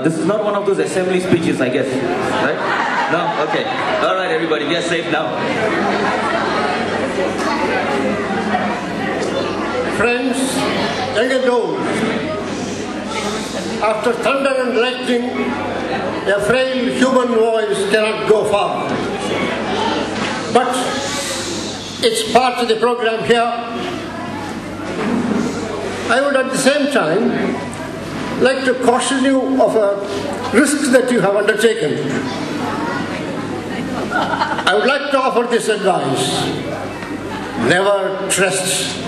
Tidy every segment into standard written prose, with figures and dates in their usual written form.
This is not one of those assembly speeches, I guess, right? No? Okay. All right, everybody, we are safe now. Friends, young and old, after thunder and lightning, a frail human voice cannot go far. But it's part of the program here. I would at the same time like to caution you of a risk that you have undertaken. I would like to offer this advice. Never trust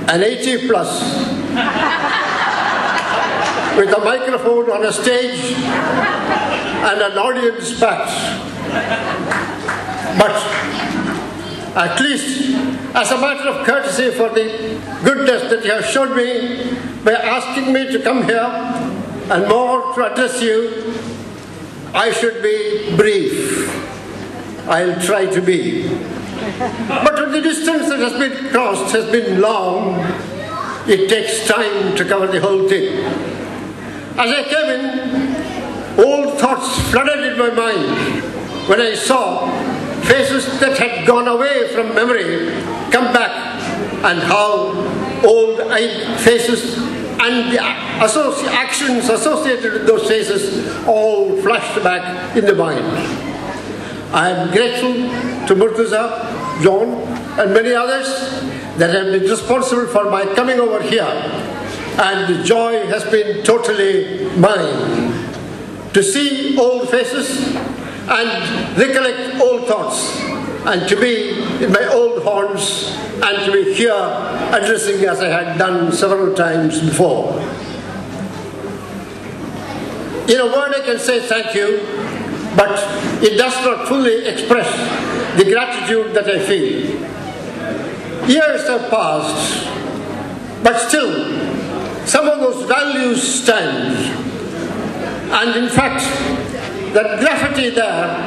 an 80 plus with a microphone on a stage and an audience packed. But at least as a matter of courtesy for the goodness that you have shown me by asking me to come here and more to address you, I should be brief. I'll try to be. But when the distance that has been crossed has been long, it takes time to cover the whole thing. As I came in, old thoughts flooded in my mind when I saw faces that had gone away from memory come back, and how old faces and the actions associated with those faces all flashed back in the mind. I am grateful to Murtaza, John, and many others that have been responsible for my coming over here, and the joy has been totally mine to see old faces and recollect old thoughts, and to be in my old haunts, and to be here addressing as I had done several times before. In a word I can say thank you, but it does not fully express the gratitude that I feel. Years have passed, but still some of those values stand. And in fact, that graffiti there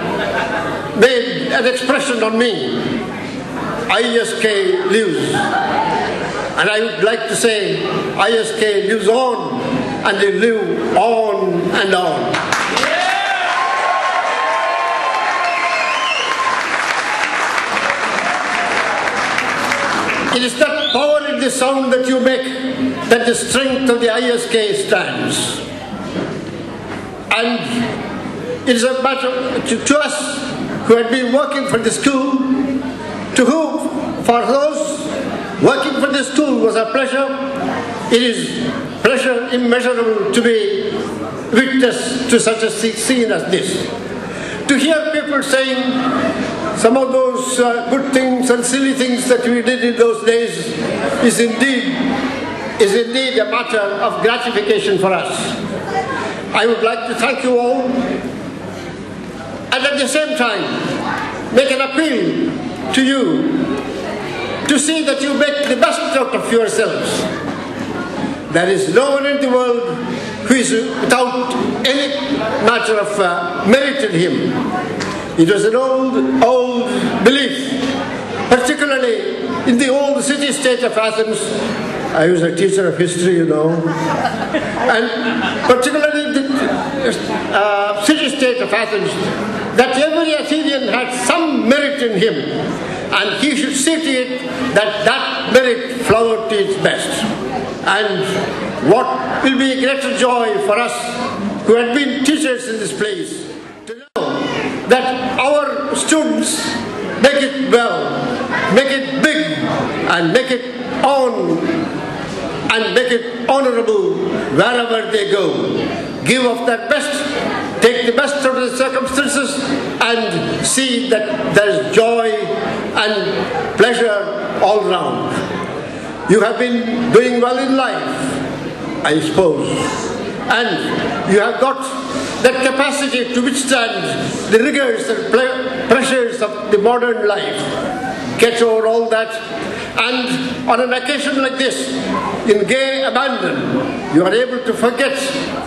made an expression on me. ISK lives. And I would like to say ISK lives on, and they live on and on. It is that power in the sound that you make that the strength of the ISK stands. And it is a matter to us who had been working for the school, to whom, for those working for the school was a pleasure. It is pleasure immeasurable to be witness to such a scene as this. To hear people saying some of those good things and silly things that we did in those days is indeed a matter of gratification for us. I would like to thank you all, and at the same time make an appeal to you to see that you make the best out of yourselves. There is no one in the world who is without any matter of merit in him. It was an old belief, particularly in the old city-state of Athens. I was a teacher of history, you know. And particularly the city-state of Athens, that every Athenian had some merit in him, and he should see to it that that merit flowered to its best. And what will be a greater joy for us who had been teachers in this place to know that our students make it well, make it big, and make it on, and make it honorable wherever they go. Give of their best, take the best out of the circumstances, and see that there is joy and pleasure all round. You have been doing well in life, I suppose, and you have got that capacity to withstand the rigors and pressures of the modern life. Get over all that, and on an occasion like this, in gay abandon, you are able to forget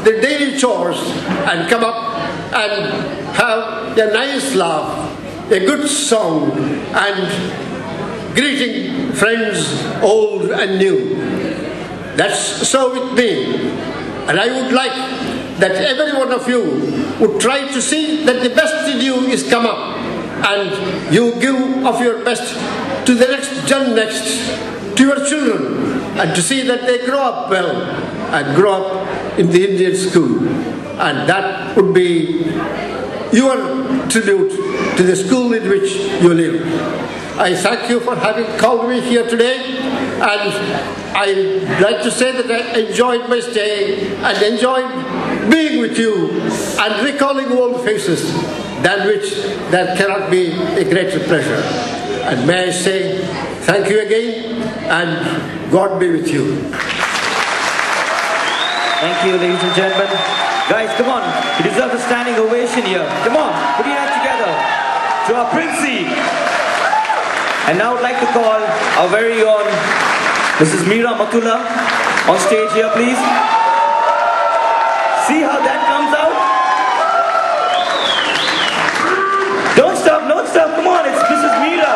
the daily chores and come up and have a nice laugh, a good song, and greeting friends old and new. That's so with me. And I would like that every one of you would try to see that the best in you is come up, and you give of your best to the next gen next, to your children, and to see that they grow up well and grow up in the Indian school. And that would be your tribute to the school in which you live. I thank you for having called me here today, and I'd like to say that I enjoyed my stay and enjoyed being with you and recalling old faces, than which there cannot be a greater pleasure. And may I say thank you again, and God be with you. Thank you, ladies and gentlemen. Guys, come on. You deserve a standing ovation here. Come on, put your hands together to our Princey. And now I'd like to call our very own Mrs. Meera Matula on stage here, please. See how that comes out? Don't stop, come on, it's Mrs. Meera.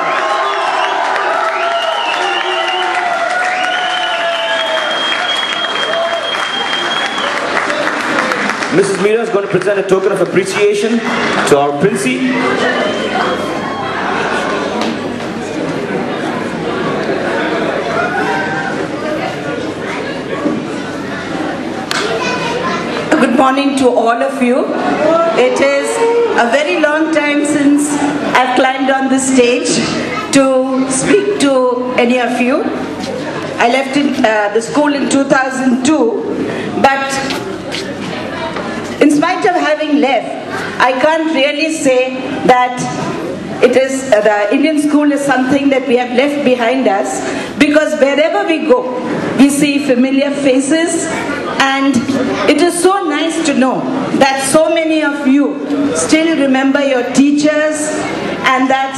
Mrs. Meera is going to present a token of appreciation to our Princey. Good morning to all of you. It is a very long time since I've climbed on this stage to speak to any of you. I left the school in 2002, but in spite of having left, I can't really say that it is the Indian school is something that we have left behind us, because wherever we go, we see familiar faces, and it is so nice to know that so many of you still remember your teachers, and that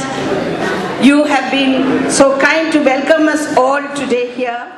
you have been so kind to welcome us all today here.